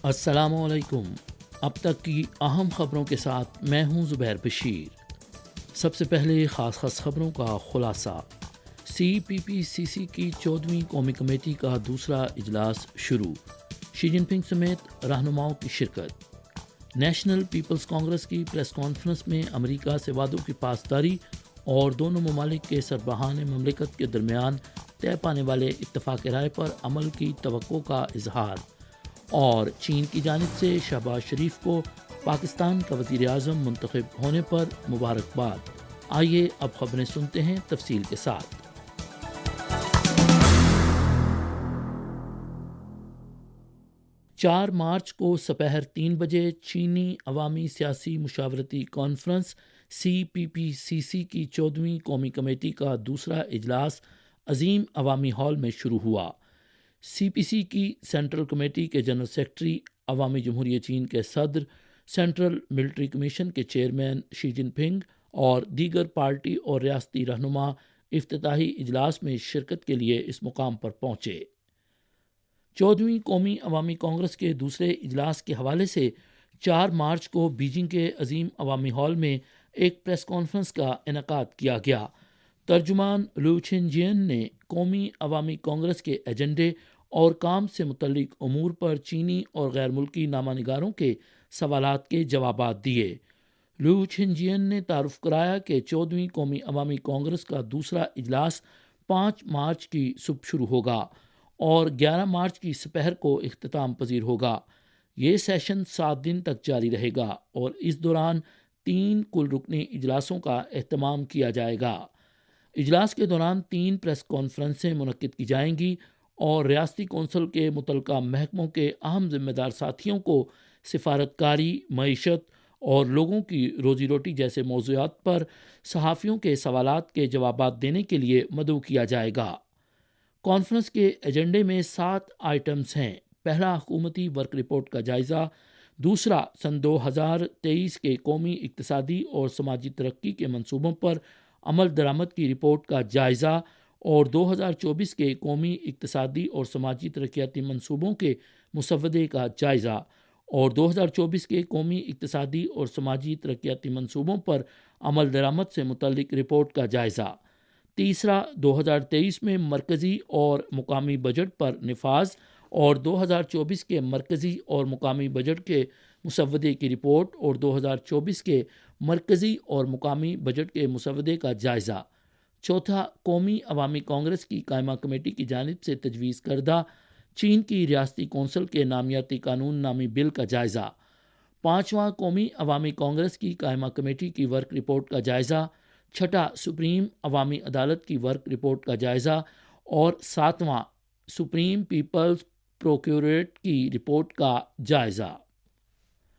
السلام علیکم۔ اب تک کی اہم خبروں کے ساتھ میں ہوں زبیر بشیر۔ سب سے پہلے خاص خبروں کا خلاصہ۔ CPPCC کی 14ویں قومی کمیٹی کا دوسرا اجلاس شروع، شی جن پنگ سمیت رہنماؤں کی شرکت۔ نیشنل پیپلز کانگریس کی پریس کانفرنس میں امریکہ سے وعدوں کی پاسداری اور دونوں ممالک کے سربراہان مملکت کے درمیان طے پانے والے اتفاق رائے پر عمل کی توقع کا اظہار، اور چین کی جانب سے شہباز شریف کو پاکستان کا وزیر اعظم منتخب ہونے پر مبارکباد۔ آئیے اب خبریں سنتے ہیں تفصیل کے ساتھ۔ 4 مارچ کو سپہر 3 بجے چینی عوامی سیاسی مشاورتی کانفرنس CPPCC کی 14ویں قومی کمیٹی کا دوسرا اجلاس عظیم عوامی ہال میں شروع ہوا۔ CPC کی سینٹرل کمیٹی کے جنرل سیکرٹری، عوامی جمہوریہ چین کے صدر، سینٹرل ملٹری کمیشن کے چیئرمین شی جن پنگ اور دیگر پارٹی اور ریاستی رہنما افتتاحی اجلاس میں شرکت کے لیے اس مقام پر پہنچے۔ 14ویں قومی عوامی کانگریس کے دوسرے اجلاس کے حوالے سے 4 مارچ کو بیجنگ کے عظیم عوامی ہال میں ایک پریس کانفرنس کا انعقاد کیا گیا۔ ترجمان لو چھن جین نے قومی عوامی کانگریس کے ایجنڈے اور کام سے متعلق امور پر چینی اور غیر ملکی نامہ نگاروں کے سوالات کے جوابات دیے۔ لو چھن جین نے تعارف کرایا کہ 14ویں قومی عوامی کانگریس کا دوسرا اجلاس 5 مارچ کی صبح شروع ہوگا اور 11 مارچ کی سپہر کو اختتام پذیر ہوگا۔ یہ سیشن 7 دن تک جاری رہے گا اور اس دوران 3 کل رکنی اجلاسوں کا اہتمام کیا جائے گا۔ اجلاس کے دوران 3 پریس کانفرنسیں منعقد کی جائیں گی اور ریاستی کونسل کے متعلقہ محکموں کے اہم ذمہ دار ساتھیوں کو سفارتکاری، معیشت اور لوگوں کی روزی روٹی جیسے موضوعات پر صحافیوں کے سوالات کے جوابات دینے کے لیے مدعو کیا جائے گا۔ کانفرنس کے ایجنڈے میں 7 آئٹمز ہیں۔ پہلا، حکومتی ورک رپورٹ کا جائزہ۔ دوسرا، سن 2023 کے قومی اقتصادی اور سماجی ترقی کے منصوبوں پر عمل درآمد کی رپورٹ کا جائزہ اور 2024 کے قومی اقتصادی اور سماجی ترقیاتی منصوبوں کے مسودے کا جائزہ اور 2024 کے قومی اقتصادی اور سماجی ترقیاتی منصوبوں پر عمل درآمد سے متعلق رپورٹ کا جائزہ۔ تیسرا، 2023 میں مرکزی اور مقامی بجٹ پر نفاذ اور 2024 کے مرکزی اور مقامی بجٹ کے مسودے کی رپورٹ اور 2024 کے مرکزی اور مقامی بجٹ کے مسودے کا جائزہ۔ چوتھا، قومی عوامی کانگریس کی قائمہ کمیٹی کی جانب سے تجویز کردہ چین کی ریاستی کونسل کے نامیاتی قانون نامی بل کا جائزہ۔ پانچواں، قومی عوامی کانگریس کی قائمہ کمیٹی کی ورک رپورٹ کا جائزہ۔ چھٹا، سپریم عوامی عدالت کی ورک رپورٹ کا جائزہ اور ساتواں، سپریم پیپلز پروکیوریٹ کی رپورٹ کا جائزہ۔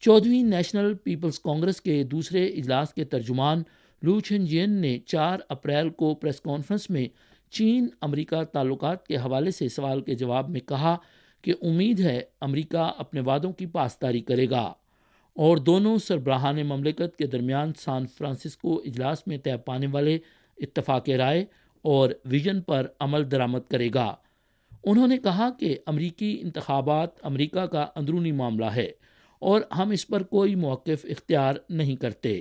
14ویں نیشنل پیپلز کانگریس کے دوسرے اجلاس کے ترجمان لو چھن جین نے 4 اپریل کو پریس کانفرنس میں چین امریکہ تعلقات کے حوالے سے سوال کے جواب میں کہا کہ امید ہے امریکہ اپنے وعدوں کی پاسداری کرے گا اور دونوں سربراہان مملکت کے درمیان سان فرانسسکو اجلاس میں طے پانے والے اتفاق رائے اور ویژن پر عمل درآمد کرے گا۔ انہوں نے کہا کہ امریکی انتخابات امریکہ کا اندرونی معاملہ ہے اور ہم اس پر کوئی موقف اختیار نہیں کرتے۔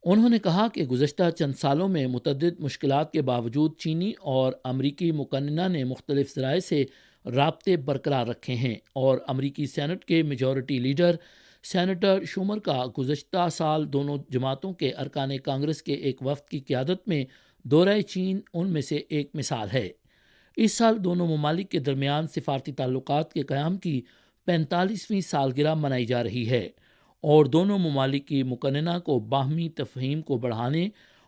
انہوں نے کہا کہ گزشتہ چند سالوں میں متعدد مشکلات کے باوجود چینی اور امریکی مقننہ نے مختلف ذرائع سے رابطے برقرار رکھے ہیں اور امریکی سینٹ کے میجورٹی لیڈر سینیٹر شومر کا گزشتہ سال دونوں جماعتوں کے ارکان کانگریس کے ایک وفد کی قیادت میں دورہ چین ان میں سے ایک مثال ہے۔ اس سال دونوں ممالک کے درمیان سفارتی تعلقات کے قیام کی 45ویں سالگرہ منائی جا رہی ہے اور دونوں ممالک کی مقننہ کو باہمی تفہیم کو بڑھانے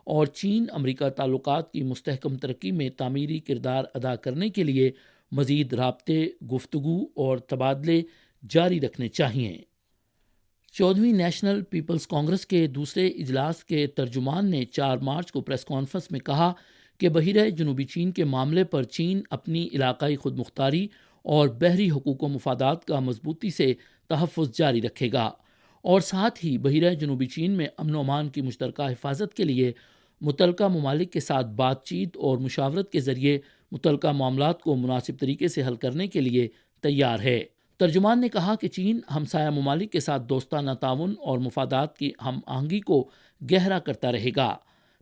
اور چین امریکہ تعلقات کی مستحکم ترقی میں تعمیری کردار ادا کرنے کے لیے مزید رابطے، گفتگو اور تبادلے جاری رکھنے چاہئیں۔ 14ویں نیشنل پیپلز کانگریس کے دوسرے اجلاس کے ترجمان نے 4 مارچ کو پریس کانفرنس میں کہا کہ بحیرہ جنوبی چین کے معاملے پر چین اپنی علاقائی خود مختاری اور بحری حقوق و مفادات کا مضبوطی سے تحفظ جاری رکھے گا اور ساتھ ہی بحیرہ جنوبی چین میں امن و امان کی مشترکہ حفاظت کے لیے متعلقہ ممالک کے ساتھ بات چیت اور مشاورت کے ذریعے متعلقہ معاملات کو مناسب طریقے سے حل کرنے کے لیے تیار ہے۔ ترجمان نے کہا کہ چین ہمسایہ ممالک کے ساتھ دوستانہ تعاون اور مفادات کی ہم آہنگی کو گہرا کرتا رہے گا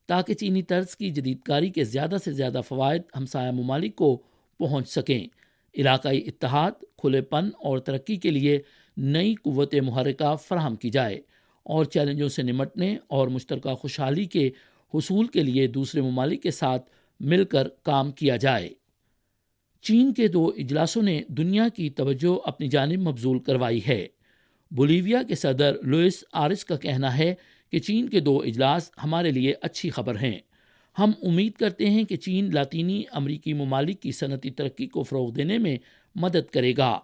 تاکہ چینی طرز کی جدید کاری کے زیادہ سے زیادہ فوائد ہمسایہ ممالک کو پہنچ سکیں۔ علاقائی اتحاد، کھلے پن اور ترقی کے لیے نئی قوت محرکہ فراہم کی جائے اور چیلنجوں سے نمٹنے اور مشترکہ خوشحالی کے حصول کے لیے دوسرے ممالک کے ساتھ مل کر کام کیا جائے۔ چین کے 2 اجلاسوں نے دنیا کی توجہ اپنی جانب مبذول کروائی ہے۔ بولیویا کے صدر لوئس آرس کا کہنا ہے کہ چین کے 2 اجلاس ہمارے لیے اچھی خبر ہیں۔ ہم امید کرتے ہیں کہ چین لاطینی امریکی ممالک کی صنعتی ترقی کو فروغ دینے میں مدد کرے گا،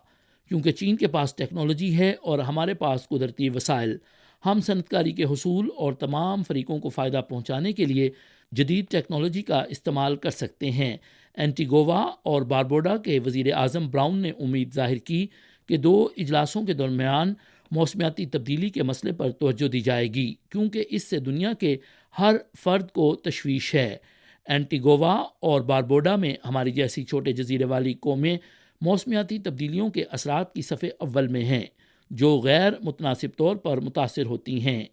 کیونکہ چین کے پاس ٹیکنالوجی ہے اور ہمارے پاس قدرتی وسائل۔ ہم صنعت کاری کے حصول اور تمام فریقوں کو فائدہ پہنچانے کے لیے جدید ٹیکنالوجی کا استعمال کر سکتے ہیں۔ اینٹیگوا اور باربوڈا کے وزیر اعظم براؤن نے امید ظاہر کی کہ 2 اجلاسوں کے درمیان موسمیاتی تبدیلی کے مسئلے پر توجہ دی جائے گی، کیونکہ اس سے دنیا کے ہر فرد کو تشویش ہے۔ اینٹیگوا اور باربوڈا میں ہماری جیسی چھوٹے جزیرے والی قومیں موسمیاتی تبدیلیوں کے اثرات کی صف اول میں ہیں، جو غیر متناسب طور پر متاثر ہوتی ہیں۔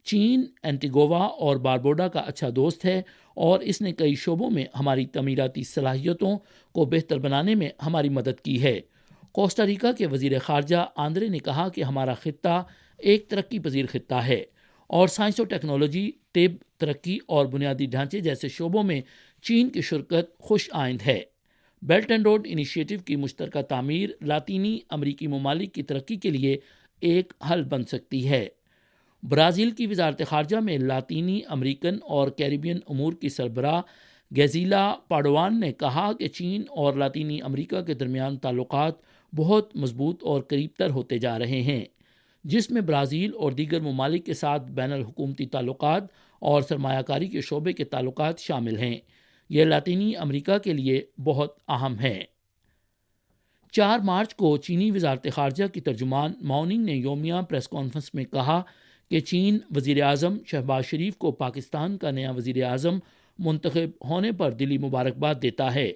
چین اینٹیگوا اور باربوڈا کا اچھا دوست ہے اور اس نے کئی شعبوں میں ہماری تعمیراتی صلاحیتوں کو بہتر بنانے میں ہماری مدد کی ہے۔ کوسٹا ریکا کے وزیر خارجہ آندرے نے کہا کہ ہمارا خطہ ایک ترقی پذیر خطہ ہے اور سائنس و ٹیکنالوجی، طب، ترقی اور بنیادی ڈھانچے جیسے شعبوں میں چین کی شرکت خوش آئند ہے۔ بیلٹ اینڈ روڈ انیشیٹو کی مشترکہ تعمیر لاطینی امریکی ممالک کی ترقی کے لیے ایک حل بن سکتی ہے۔ برازیل کی وزارت خارجہ میں لاطینی امریکن اور کیریبین امور کی سربراہ گیزیلا پاڈوان نے کہا کہ چین اور لاطینی امریکہ کے درمیان تعلقات بہت مضبوط اور قریب تر ہوتے جا رہے ہیں، جس میں برازیل اور دیگر ممالک کے ساتھ بین الحکومتی تعلقات اور سرمایہ کاری کے شعبے کے تعلقات شامل ہیں۔ یہ لاطینی امریکہ کے لیے بہت اہم ہے۔ 4 مارچ کو چینی وزارت خارجہ کی ترجمان ماؤننگ نے یومیہ پریس کانفرنس میں کہا کہ چین وزیر اعظم شہباز شریف کو پاکستان کا نیا وزیر اعظم منتخب ہونے پر دلی مبارکباد دیتا ہے۔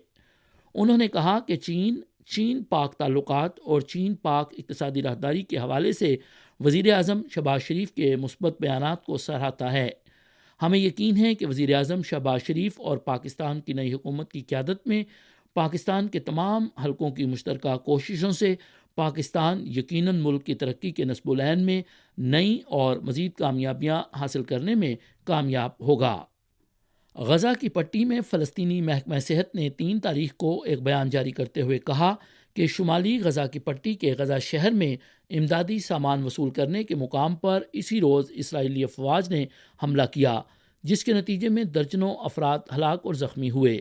انہوں نے کہا کہ چین پاک تعلقات اور چین پاک اقتصادی راہداری کے حوالے سے وزیر اعظم شہباز شریف کے مثبت بیانات کو سراہتا ہے۔ ہمیں یقین ہے کہ وزیر اعظم شہباز شریف اور پاکستان کی نئی حکومت کی قیادت میں پاکستان کے تمام حلقوں کی مشترکہ کوششوں سے پاکستان یقیناً ملک کی ترقی کے نصب العین میں نئی اور مزید کامیابیاں حاصل کرنے میں کامیاب ہوگا۔ غزہ کی پٹی میں فلسطینی محکمہ صحت نے 3 تاریخ کو ایک بیان جاری کرتے ہوئے کہا کہ شمالی غزہ کی پٹی کے غزہ شہر میں امدادی سامان وصول کرنے کے مقام پر اسی روز اسرائیلی افواج نے حملہ کیا، جس کے نتیجے میں درجنوں افراد ہلاک اور زخمی ہوئے۔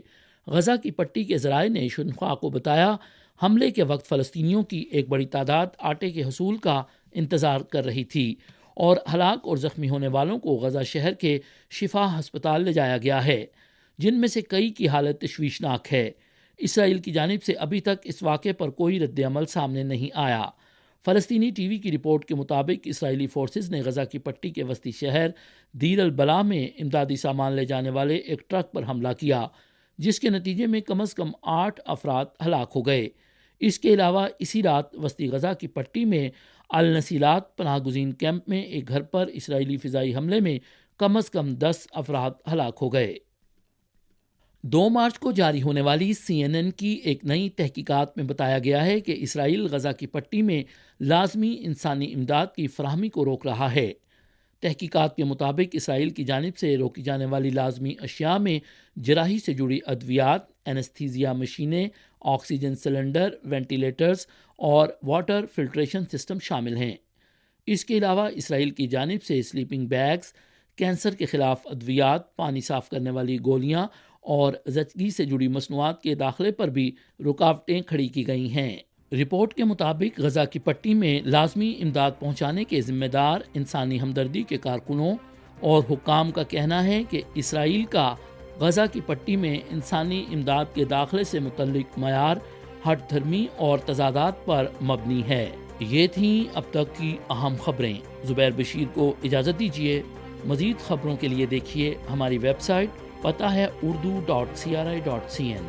غزہ کی پٹی کے ذرائع نے شنہوا کو بتایا حملے کے وقت فلسطینیوں کی ایک بڑی تعداد آٹے کے حصول کا انتظار کر رہی تھی اور ہلاک اور زخمی ہونے والوں کو غزہ شہر کے شفا ہسپتال لے جایا گیا ہے، جن میں سے کئی کی حالت تشویشناک ہے۔ اسرائیل کی جانب سے ابھی تک اس واقعے پر کوئی رد عمل سامنے نہیں آیا۔ فلسطینی ٹی وی کی رپورٹ کے مطابق اسرائیلی فورسز نے غزہ کی پٹی کے وسطی شہر دیر البلاح میں امدادی سامان لے جانے والے ایک ٹرک پر حملہ کیا، جس کے نتیجے میں کم از کم 8 افراد ہلاک ہو گئے۔ اس کے علاوہ اسی رات وسطی غزہ کی پٹی میں النسیلات پناہ گزین کیمپ میں ایک گھر پر اسرائیلی فضائی حملے میں کم از کم 10 افراد ہلاک ہو گئے۔ 2 مارچ کو جاری ہونے والی CNN کی ایک نئی تحقیقات میں بتایا گیا ہے کہ اسرائیل غزہ کی پٹی میں لازمی انسانی امداد کی فراہمی کو روک رہا ہے۔ تحقیقات کے مطابق اسرائیل کی جانب سے روکی جانے والی لازمی اشیاء میں جراحی سے جڑی ادویات، اینستھیزیا مشینیں، آکسیجن سلنڈر، وینٹیلیٹرز اور واٹر فلٹریشن سسٹم شامل ہیں۔ اس کے علاوہ اسرائیل کی جانب سے سلیپنگ بیگز، کینسر کے خلاف ادویات، پانی صاف کرنے والی گولیاں اور زچگی سے جڑی مصنوعات کے داخلے پر بھی رکاوٹیں کھڑی کی گئی ہیں۔ رپورٹ کے مطابق غزہ کی پٹی میں لازمی امداد پہنچانے کے ذمہ دار انسانی ہمدردی کے کارکنوں اور حکام کا کہنا ہے کہ اسرائیل کا غزہ کی پٹی میں انسانی امداد کے داخلے سے متعلق معیار ہٹ دھرمی اور تضادات پر مبنی ہے۔ یہ تھیں اب تک کی اہم خبریں۔ زبیر بشیر کو اجازت دیجیے۔ مزید خبروں کے لیے دیکھیے ہماری ویب سائٹ، پتہ ہے urdu.cri.cn۔